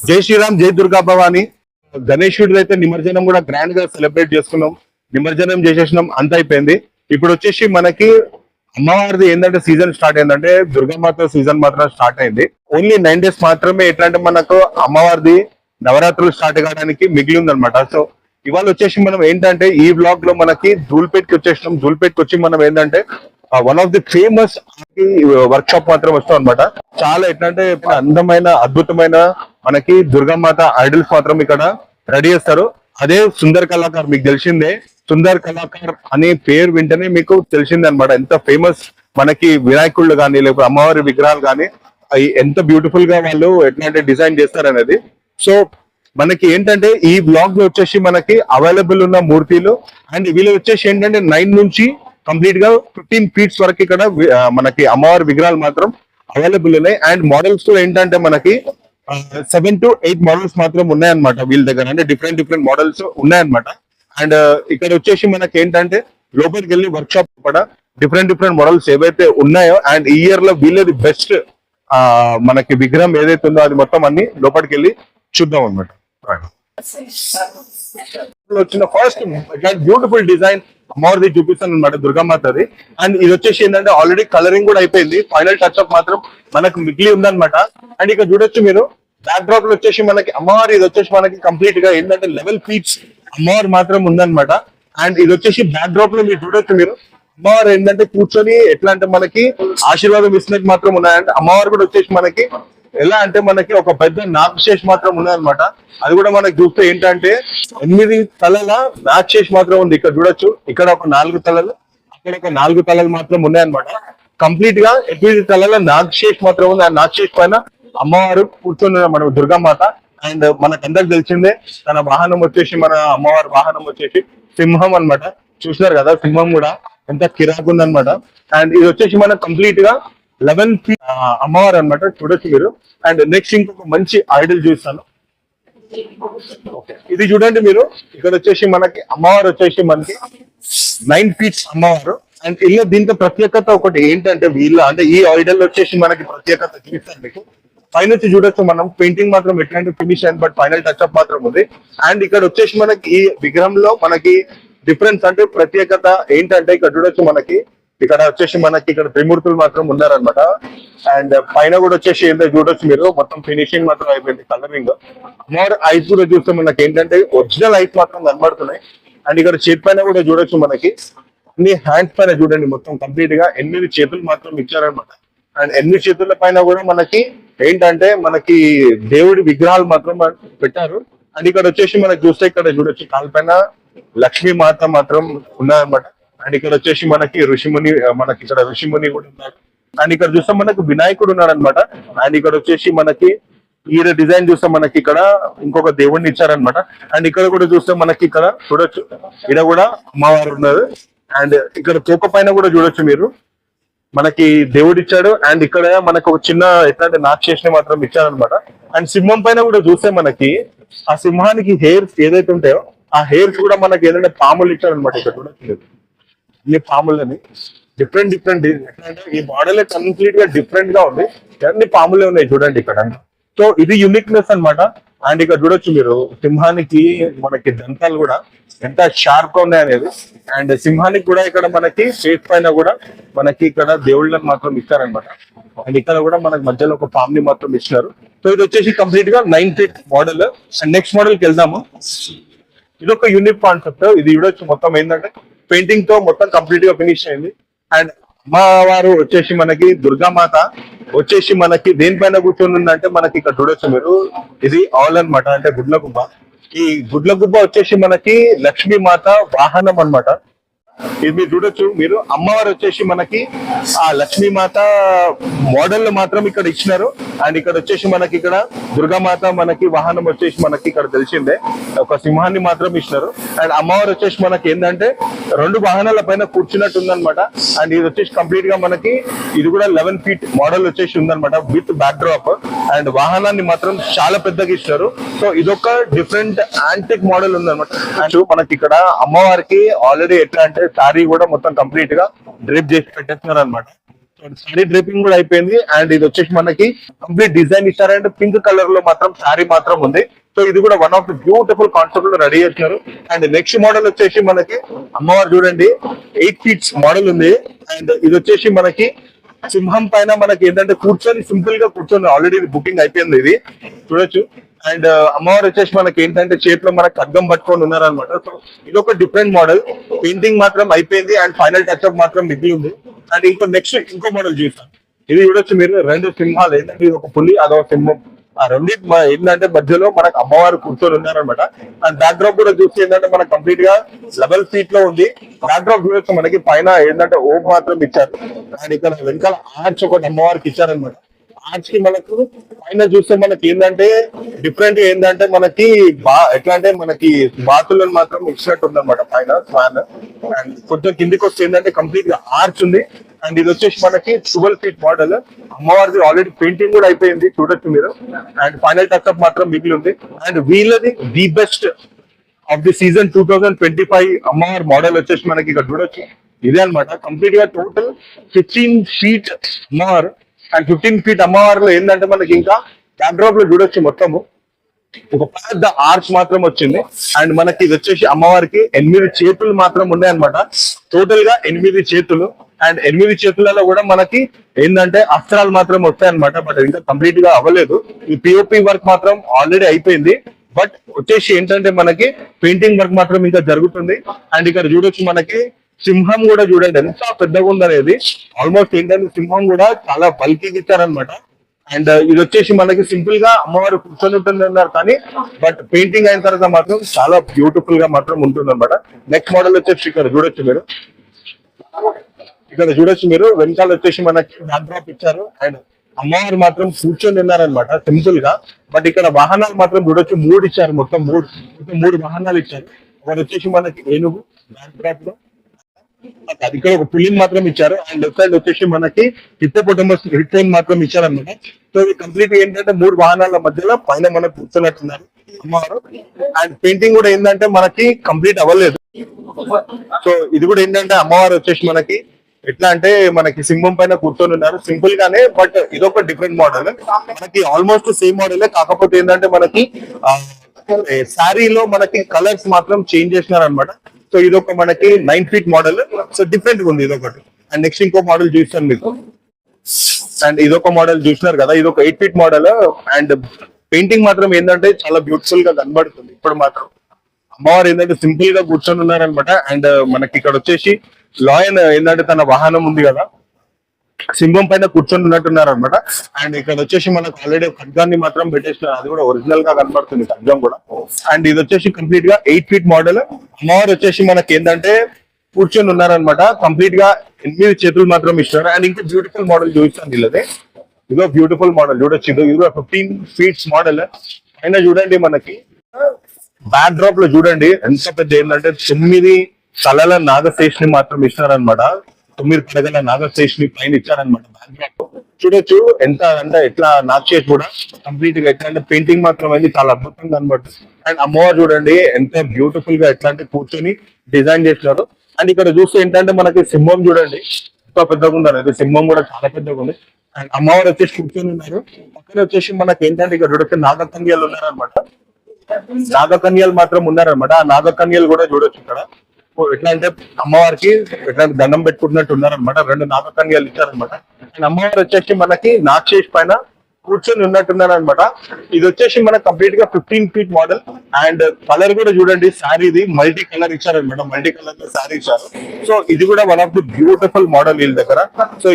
జై శ్రీరామ్, జై దుర్గా భవాని. గణేశుడి అయితే నిమజ్జనం కూడా గ్రాండ్ గా సెలబ్రేట్ చేసుకున్నాం. నిమజ్జనం చేసేసినాం, అంత అయిపోయింది. ఇప్పుడు వచ్చేసి మనకి అమ్మవారిది ఏంటంటే సీజన్ స్టార్ట్ అయిందంటే దుర్గామాత సీజన్ మాత్రం స్టార్ట్ అయింది. ఓన్లీ 9 days మాత్రమే ఎట్లా అంటే మనకు అమ్మవారిది నవరాత్రులు స్టార్ట్ కావడానికి మిగిలి ఉందన్నమాట. సో ఇవాళ వచ్చేసి మనం ఏంటంటే ఈ బ్లాగ్ లో మనకి ధూల్పేట్కి వచ్చేసినాం. ధూల్పేట్కి వచ్చి మనం ఏంటంటే one of the famous work shop మాత్రం వస్తాం అనమాట. చాలా ఎట్లంటే అందమైన అద్భుతమైన మనకి దుర్గామాత ఐడల్స్ మాత్రం ఇక్కడ రెడీ చేస్తారు. అదే సుందర్ కళాకార్, మీకు తెలిసిందే. సుందర్ కళాకార్ అనే పేరు వింటేనే మీకు తెలిసిందే అనమాట ఎంత ఫేమస్ మనకి వినాయకుళ్ళు కానీ లేకపోతే అమ్మవారి విగ్రహాలు కానీ ఎంత బ్యూటిఫుల్ గా వాళ్ళు ఎట్లా డిజైన్ చేస్తారు అనేది. సో మనకి ఏంటంటే ఈ బ్లాగ్ లో వచ్చేసి మనకి అవైలబుల్ ఉన్న మూర్తిలు అండ్ వీళ్ళు వచ్చేసి ఏంటంటే 9 నుంచి కంప్లీట్ గా 15 feet వరకు ఇక్కడ మనకి అమ్మవారి విగ్రహాలు మాత్రం అవైలబుల్ ఉన్నాయి. అండ్ మోడల్స్ కూడా ఏంటంటే మనకి 7 to 8 మోడల్స్ మాత్రం ఉన్నాయన్నమాట వీళ్ళ దగ్గర. అంటే డిఫరెంట్ మోడల్స్ ఉన్నాయన్నమాట. అండ్ ఇక్కడ వచ్చేసి మనకి ఏంటంటే లోపలికి వెళ్ళి వర్క్ షాప్ కూడా డిఫరెంట్ మోడల్స్ ఏవైతే ఉన్నాయో అండ్ ఈ ఇయర్ లో వీళ్ళది బెస్ట్ మనకి విగ్రహం ఏదైతే ఉందో అది మొత్తం అన్ని లోపలికి వెళ్ళి చూద్దాం అనమాట. వచ్చిన ఫస్ట్ బ్యూటిఫుల్ డిజైన్ అమ్మవారిది చూపిస్తాను అనమాట, దుర్గామాతది. అండ్ ఇది వచ్చేసి ఏంటంటే ఆల్రెడీ కలరింగ్ కూడా అయిపోయింది, ఫైనల్ టచ్ అప్ మాత్రం మనకు మిగిలి ఉందన్నమాట. అండ్ ఇక్కడ చూడొచ్చు మీరు బ్యాక్ డ్రాప్ లో వచ్చేసి మనకి అమ్మవారి ఇది వచ్చేసి మనకి కంప్లీట్ గా ఏంటంటే 11 feet అమ్మవారు మాత్రం ఉందన్నమాట. అండ్ ఇది వచ్చేసి బ్యాక్ డ్రాప్ లో మీరు చూడొచ్చు మీరు అమ్మవారు ఏంటంటే కూర్చొని ఎట్లా అంటే మనకి ఆశీర్వాదం ఇస్తున్నట్టు మాత్రం ఉన్నాయంటే అమ్మవారు కూడా వచ్చేసి మనకి ఎలా అంటే మనకి ఒక పెద్ద నాగశేష్ మాత్రం ఉన్నాయన్నమాట. అది కూడా మనకి చూస్తే ఏంటంటే 8 తలల నాగశేష్ మాత్రం ఉంది. ఇక్కడ చూడొచ్చు, ఇక్కడ ఒక 4 తలలు, అక్కడ ఒక 4 తలలు మాత్రం ఉన్నాయన్నమాట. కంప్లీట్ గా 8 తలల నాగశేష్ మాత్రం ఉంది. ఆ నాగశేష్ పైన అమ్మవారు కూర్చొని మన దుర్గామాత. అండ్ మనకందరికి తెలిసిందే తన వాహనం వచ్చేసి మన అమ్మవారి వాహనం వచ్చేసి సింహం అన్నమాట. చూసినారు కదా సింహం కూడా ఎంత కిరాకు ఉందన్నమాట. అండ్ ఇది వచ్చేసి మనకు కంప్లీట్ గా 11 feet అమ్మవారు అనమాట, చూడొచ్చు మీరు. అండ్ నెక్స్ట్ ఇంకొక మంచి ఐడల్ చూస్తాను. ఇది చూడండి మీరు, ఇక్కడ వచ్చేసి మనకి అమ్మవారు వచ్చేసి మనకి 9 feet అమ్మవారు. అండ్ ఇలా దీంట్లో ప్రత్యేకత ఒకటి ఏంటంటే వీళ్ళ అంటే ఈ ఐడల్ వచ్చేసి మనకి ప్రత్యేకత చూపిస్తాను మీకు. పైన వచ్చి చూడొచ్చు మనం పెయింటింగ్ మాత్రం ఎట్లాంటి ఫినిష్ అయింది, బట్ ఫైనల్ టచ్ అప్ మాత్రం ఉంది. అండ్ ఇక్కడ వచ్చేసి మనకి ఈ విగ్రహంలో మనకి డిఫరెన్స్ అంటే ప్రత్యేకత ఏంటంటే ఇక్కడ చూడొచ్చు మనకి ఇక్కడ వచ్చేసి మనకి ఇక్కడ త్రిమూర్తులు మాత్రం ఉన్నారనమాట. అండ్ పైన కూడా వచ్చేసి ఏంటో చూడొచ్చు మీరు మొత్తం ఫినిషింగ్ మాత్రం అయిపోయింది, కలరింగ్. మోర్ ఐస్ కూడా చూస్తే మనకి ఏంటంటే ఒరిజినల్ ఐస్ మాత్రం కనబడుతున్నాయి. అండ్ ఇక్కడ చేతి పైన కూడా చూడొచ్చు మనకి అన్ని హ్యాండ్స్ పైన చూడండి మొత్తం కంప్లీట్ గా 8 చేతులు మాత్రం ఇచ్చారనమాట. అండ్ 8 చేతుల పైన కూడా మనకి ఏంటంటే మనకి దేవుడి విగ్రహాలు మాత్రం పెట్టారు. అండ్ ఇక్కడ వచ్చేసి మనకి చూస్తే ఇక్కడ చూడొచ్చు కాళ్ళపైన లక్ష్మీ మాత మాత్రం ఉన్నారనమాట. అండ్ ఇక్కడ వచ్చేసి మనకి ఋషిముని, మనకి ఇక్కడ ఋషిముని కూడా ఉన్నారు. అండ్ ఇక్కడ చూస్తే మనకు వినాయకుడు ఉన్నాడు అనమాట. అండ్ ఇక్కడ వచ్చేసి మనకి ఈ డిజైన్ చూస్తే మనకి ఇక్కడ ఇంకొక దేవుడిని ఇచ్చారనమాట. అండ్ ఇక్కడ కూడా చూస్తే మనకి ఇక్కడ చూడొచ్చు ఇక్కడ కూడా అమ్మవారు ఉన్నారు. అండ్ ఇక్కడ తోక పైన కూడా చూడొచ్చు మీరు మనకి దేవుడు ఇచ్చాడు. అండ్ ఇక్కడ మనకు ఒక చిన్న ఎట్లాంటి నాగశేషని మాత్రం ఇచ్చారనమాట. అండ్ సింహం పైన కూడా చూస్తే మనకి ఆ సింహానికి హెయిర్స్ ఏదైతే ఉంటాయో ఆ హెయిర్స్ కూడా మనకి ఏదైతే పాములు ఇచ్చారనమాట. ఇక్కడ చూడొచ్చు ఈ పాములని డిఫరెంట్ ఎట్లంటే ఈ మోడల్ కంప్లీట్ గా డిఫరెంట్ గా ఉంది. అన్ని పాములే ఉన్నాయి చూడండి ఇక్కడ. సో ఇది యూనిక్నెస్ అనమాట. అండ్ ఇక్కడ చూడొచ్చు మీరు సింహానికి మనకి దంతాలు కూడా ఎంత షార్ప్ గా ఉన్నాయి అనేది. అండ్ సింహానికి కూడా ఇక్కడ మనకి ఫేస్ పైన కూడా మనకి ఇక్కడ దేవుళ్ళని మాత్రం ఇచ్చారనమాట. అండ్ ఇక్కడ కూడా మనకి మధ్యలో ఒక పాముని మాత్రం ఇచ్చినారు. సో ఇది వచ్చేసి కంప్లీట్ గా 9 feet model. And next model కి వెళ్దాము. ఇది ఒక యూనిక్ కాన్సెప్ట్. ఇది చూడొచ్చు మొత్తం ఏంటంటే పెయింటింగ్ తో మొత్తం కంప్లీట్ గా ఫినిష్ అయింది. అండ్ అమ్మవారు వచ్చేసి మనకి దుర్గామాత వచ్చేసి మనకి దేనిపైన కూర్చొని ఉందంటే మనకి ఇక్కడ చూడొచ్చు మీరు ఇది ఆల్ అన్నమాట, అంటే గుడ్ల గుబ్బ. ఈ గుడ్ల గుబ్బ వచ్చేసి మనకి లక్ష్మీ మాత వాహనం అన్నమాట. ఇది మీరు చూడొచ్చు మీరు అమ్మవారు వచ్చేసి మనకి ఆ లక్ష్మీమాత మోడల్ మాత్రం ఇక్కడ ఇచ్చినారు. అండ్ ఇక్కడ వచ్చేసి మనకి ఇక్కడ దుర్గామాత మనకి వాహనం వచ్చేసి మనకి ఇక్కడ తెలిసిందే ఒక సింహాన్ని మాత్రం ఇచ్చినారు. అండ్ అమ్మవారు వచ్చేసి మనకి ఏంటంటే 2 వాహనాల పైన కూర్చున్నట్టు ఉందన్నమాట. అండ్ ఇది వచ్చేసి కంప్లీట్ గా మనకి ఇది కూడా 11 feet మోడల్ వచ్చేసి ఉందన్నమాట విత్ బ్యాక్ డ్రాప్. అండ్ వాహనాన్ని మాత్రం చాలా పెద్దగా ఇచ్చినారు. సో ఇదొక డిఫరెంట్ యాంటిక్ మోడల్ ఉందన్నమాట. అండ్ మనకి ఇక్కడ అమ్మవారికి ఆల్రెడీ ఎట్లా అంటే సారీ కూడా మొత్తం కంప్లీట్ గా డ్రిప్ చేసి పెట్టేస్తున్నారు అనమాట. సారీ డ్రేపింగ్ కూడా అయిపోయింది. అండ్ ఇది వచ్చేసి మనకి కంప్లీట్ డిజైన్ ఇచ్చారు. అండ్ పింక్ కలర్ లో మాత్రం సారీ మాత్రం ఉంది. సో ఇది కూడా one of the beautiful concept లో రెడీ చేశారు. అండ్ నెక్స్ట్ మోడల్ వచ్చేసి మనకి అమ్మవారు చూడండి 8 feet మోడల్ ఉంది. అండ్ ఇది వచ్చేసి మనకి సింహం పైన మనకి ఏంటంటే కూర్చొని సింపుల్ గా కూర్చొని ఆల్రెడీ బుకింగ్ అయిపోయింది ఇది చూడొచ్చు. అండ్ అమ్మవారు వచ్చేసి మనకి ఏంటంటే చేతిలో మనకి ఖడ్గం పట్టుకొని ఉన్నారనమాట. సో ఇది ఒక డిఫరెంట్ మోడల్. పెయింటింగ్ మాత్రం అయిపోయింది అండ్ ఫైనల్ టచ్ అప్ మాత్రం మిగిలి ఉంది. అండ్ ఇంకో మోడల్ చూస్తాం. ఇది చూడొచ్చు మీరు, 2 సింహాలు, ఏంటంటే ఇది ఒక పులి అదొక సింహం. ఆ రెండింటి ఏంటంటే మధ్యలో మనకు అమ్మవారు కూర్చొని ఉన్నారనమాట. అండ్ బ్యాక్ డ్రాప్ కూడా చూస్తే ఏంటంటే మనకు కంప్లీట్ గా 11 feet లో ఉంది. బ్యాక్ డ్రాప్ చూస్తే మనకి పైన ఏంటంటే ఓం మాత్రం ఇచ్చారు. అండ్ ఇక్కడ వెనకాల ఆర్చ్ ఒకటి అమ్మవారికి ఇచ్చారనమాట. ఆర్చ్ కి మనకు పైన చూస్తే మనకి ఏంటంటే డిఫరెంట్ ఏంటంటే మనకి ఎట్లా అంటే మనకి బాతులను మాత్రం ఇచ్చినట్టు ఉందన్నమాట పైన ఫ్యాన్. అండ్ కొంచెం కిందికి వస్తే ఏంటంటే కంప్లీట్ గా ఆర్చ్ ఉంది. అండ్ ఇది వచ్చేసి మనకి 12 feet మోడల్. అమ్మవారిది ఆల్రెడీ పెయింటింగ్ కూడా అయిపోయింది చూడొచ్చు మీరు. అండ్ ఫైనల్ టచ్అప్ మాత్రం మిగిలి ఉంది. అండ్ వీళ్ళది the best of the season 2025 అమ్మవారి మోడల్ వచ్చేసి మనకి ఇక్కడ చూడొచ్చు. ఇదే అనమాట కంప్లీట్ గా టోటల్ 15 feet అమ్మవారు. అండ్ 15 feet అమ్మవారిలో ఏంటంటే మనకి ఇంకా బ్యాక్ డ్రాప్ లో చూడొచ్చు మొత్తము ఒక పెద్ద ఆర్చ్ మాత్రం వచ్చింది. అండ్ మనకి ఇది వచ్చేసి అమ్మవారికి 8 చేతులు మాత్రం ఉన్నాయి అనమాట. టోటల్ గా 8 చేతులు. అండ్ 8 చేతులలో కూడా మనకి ఏంటంటే అస్త్రాలు మాత్రం వస్తాయి అనమాట. బట్ ఇంకా కంప్లీట్ గా అవ్వలేదు. ఈ పిఓపి వర్క్ మాత్రం ఆల్రెడీ అయిపోయింది. బట్ వచ్చేసి ఏంటంటే మనకి పెయింటింగ్ వర్క్ మాత్రం ఇంకా జరుగుతుంది. అండ్ ఇక్కడ చూడొచ్చు మనకి సింహం కూడా చూడండి ఎంత పెద్దగా ఉందనేది. ఆల్మోస్ట్ ఏంటంటే సింహం కూడా చాలా బల్కీగా ఇచ్చారనమాట. అండ్ ఇది వచ్చేసి మనకి సింపుల్ గా అమ్మవారు కూర్చొని ఉంటుంది అన్నారు కానీ బట్ పెయింటింగ్ అయిన తర్వాత మాత్రం చాలా బ్యూటిఫుల్ గా మాత్రం ఉంటుంది అనమాట. నెక్స్ట్ మోడల్ వచ్చేసి ఇక్కడ చూడొచ్చు మీరు. ఇక్కడ చూడొచ్చు మీరు వెనకాల వచ్చేసి మనకి బ్యాక్ డ్రాప్ ఇచ్చారు. అండ్ అమ్మవారు మాత్రం కూర్చొని ఉన్నారనమాట సింపుల్ గా. బట్ ఇక్కడ వాహనాలు మాత్రం చూడొచ్చు 3 ఇచ్చారు. మొత్తం మూడు వాహనాలు ఇచ్చారు. ఒకటి వచ్చేసి మనకి ఏనుగు బ్యాక్ డ్రాప్ లో, అది ఇక్కడ ఒక పులిని మాత్రం ఇచ్చారు. అండ్ లెఫ్ట్ సైడ్ వచ్చేసి మనకి హిప్పోపోటమస్ రిట్రైన్ మాత్రం ఇచ్చారనమాట. సో ఇది కంప్లీట్ ఏంటంటే 3 వాహనాల మధ్యలో పైన మనకు కూర్చున్నట్టున్నారు అమ్మవారు. అండ్ పెయింటింగ్ కూడా ఏంటంటే మనకి కంప్లీట్ అవ్వలేదు. సో ఇది కూడా ఏంటంటే అమ్మవారు వచ్చేసి మనకి ఎట్లా అంటే మనకి సింహం పైన కూర్చొని ఉన్నారు సింపుల్ గానే. బట్ ఇదొక డిఫరెంట్ మోడల్. మనకి ఆల్మోస్ట్ సేమ్ మోడలే, కాకపోతే ఏంటంటే మనకి శారీలో మనకి కలర్స్ మాత్రం చేంజ్ చేసినారు అనమాట. సో ఇదొక మనకి 9 feet మోడల్. సో డిఫరెంట్ గా ఉంది ఇదొకటి. అండ్ నెక్స్ట్ ఇంకో మోడల్ చూస్తాను మీకు. అండ్ ఇదొక మోడల్ చూసినారు కదా, ఇదొక 8 feet మోడల్. అండ్ పెయింటింగ్ మాత్రం ఏంటంటే చాలా బ్యూటిఫుల్ గా కనబడుతుంది. ఇప్పుడు మాత్రం అమ్మవారు ఏంటంటే సింపుల్ గా కూర్చొని ఉన్నారనమాట. అండ్ మనకి ఇక్కడ వచ్చేసి లాయన్ ఏంటంటే తన వాహనం ఉంది కదా, సింహం పైన కూర్చొని ఉన్నట్టున్నారు అనమాట. అండ్ ఇక్కడ వచ్చేసి మనకు ఆల్రెడీ ఖడ్గాన్ని మాత్రం పెట్టేసినారు. అది కూడా ఒరిజినల్ గా కనబడుతుంది ఖడ్గం కూడా. అండ్ ఇది వచ్చేసి కంప్లీట్ గా 8 feet మోడల్. అమ్మవారు వచ్చేసి మనకి ఏంటంటే కూర్చొని ఉన్నారనమాట. కంప్లీట్ గా 8 చేతులు మాత్రం ఇస్తున్నారు. అండ్ ఇంకా బ్యూటిఫుల్ మోడల్ చూపిస్తాను వీళ్ళది. ఇదో బ్యూటిఫుల్ మోడల్ చూడొచ్చు. ఇది కూడా 15 feet మోడల్. పైన చూడండి మనకి బ్యాక్ డ్రాప్ లో చూడండి ఎంత పెద్ద ఏంటంటే 9 తలల నాగశేషిని మాత్రం ఇస్తారనమాట. 9 పడగల నాగశేషిని పైన ఇచ్చారనమాట బ్యాక్ డ్రాప్. చూడొచ్చు ఎంత అంటే ఎట్లా నాగశేష్ కూడా కంప్లీట్ గా ఎట్లా అంటే పెయింటింగ్ మాత్రం అయింది చాలా అద్భుతంగా కనబడుతుంది. అండ్ అమ్మవారు చూడండి ఎంత బ్యూటిఫుల్ గా ఎట్లా అంటే కూర్చొని డిజైన్ చేసినారు. అండ్ ఇక్కడ చూస్తే ఏంటంటే మనకి సింహం చూడండి ఎంత పెద్దగా ఉందనేది. సింహం కూడా చాలా పెద్దగా ఉంది. అండ్ అమ్మవారు వచ్చేసి కూర్చొని ఉన్నారు. పక్కన వచ్చేసి మనకి ఏంటంటే ఇక్కడ చూడొచ్చు నాగకన్యలు ఉన్నారనమాట. నాగకన్యలు మాత్రం ఉన్నారనమాట. ఆ నాగకన్యలు కూడా చూడొచ్చు ఇక్కడ. ఎట్లా అంటే అమ్మవారికి ఎట్లా దండం పెట్టుకుంటున్నట్టు ఉన్నారనమాట. 2 నాగకన్యలు ఇచ్చారనమాట. అండ్ అమ్మవారు వచ్చేసి మనకి నాగశేష్ పైన కూర్చొని ఉన్నట్టున్నారు అనమాట. ఇది వచ్చేసి మనకి కంప్లీట్ గా 15 feet మోడల్. అండ్ కలర్ కూడా చూడండి శారీది మల్టీ కలర్ ఇచ్చారనమాట. మల్టీ కలర్ లో శారీ ఇచ్చారు. సో ఇది కూడా one of the beautiful model వీళ్ళ దగ్గర. సో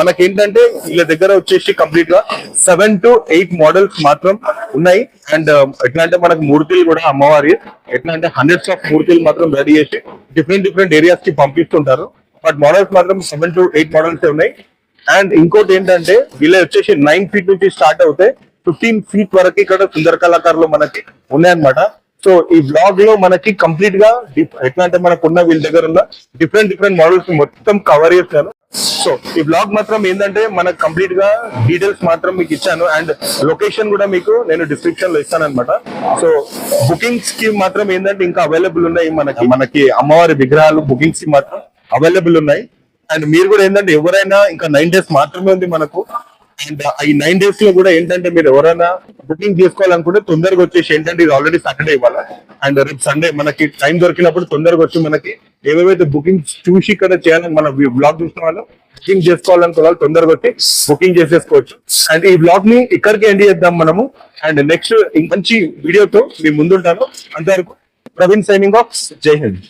మనకి ఏంటంటే వీళ్ళ దగ్గర వచ్చేసి కంప్లీట్ గా 7 to 8 మోడల్స్ మాత్రం ఉన్నాయి. అండ్ ఎట్లా అంటే మనకి మూర్తులు కూడా అమ్మవారి ఎట్లా అంటే హండ్రెడ్స్ ఆఫ్ మూర్తులు మాత్రం రెడీ చేసి డిఫరెంట్ ఏరియాస్ కి పంపిస్తుంటారు. బట్ మోడల్స్ మాత్రం 7 to 8 మోడల్స్ ఉన్నాయి. అండ్ ఇంకోటి ఏంటంటే వీళ్ళ వచ్చేసి 9 feet నుంచి స్టార్ట్ అవుతాయి 15 feet వరకు ఇక్కడ సుందర కళాకారులు మనకి ఉన్నాయన్నమాట. సో ఈ బ్లాగ్ లో మనకి కంప్లీట్ గా ఎట్లా అంటే మనకున్న వీళ్ళ దగ్గర ఉన్న డిఫరెంట్ మోడల్స్ మొత్తం కవర్ చేస్తాను. సో ఈ బ్లాగ్ మాత్రం ఏంటంటే మనకు కంప్లీట్ గా డీటెయిల్స్ మాత్రం మీకు ఇచ్చాను. అండ్ లొకేషన్ కూడా మీకు నేను డిస్క్రిప్షన్ లో ఇస్తాను అనమాట. సో బుకింగ్స్ కి మాత్రం ఏంటంటే ఇంకా అవైలబుల్ ఉన్నాయి. మనకి అమ్మవారి విగ్రహాలు బుకింగ్స్ కి మాత్రం అవైలబుల్ ఉన్నాయి. అండ్ మీరు కూడా ఏంటంటే ఎవరైనా ఇంకా 9 days మాత్రమే ఉంది మనకు. అండ్ ఈ 9 days లో కూడా ఏంటంటే మీరు ఎవరైనా బుకింగ్ చేసుకోవాలనుకుంటే తొందరగా వచ్చేసి, ఏంటంటే ఇది ఆల్రెడీ సాటర్డే ఇవ్వాలి అండ్ రేపు సండే, మనకి టైం దొరికినప్పుడు తొందరగా వచ్చి మనకి ఏవేవైతే బుకింగ్ చూసి ఇక్కడ చేయాలని మన బ్లాగ్ చూసిన వాళ్ళు బుకింగ్ చేసుకోవాలనుకున్న వాళ్ళు తొందరగా వచ్చి బుకింగ్ చేసేసుకోవచ్చు. అండ్ ఈ బ్లాగ్ ని ఇక్కడికి ఎండ్ చేద్దాం మనము. అండ్ నెక్స్ట్ మంచి వీడియోతో మీ ముందుంటాను. అంతవరకు ప్రవీణ్ సైనింగ్ ఆఫ్. జై హింద్.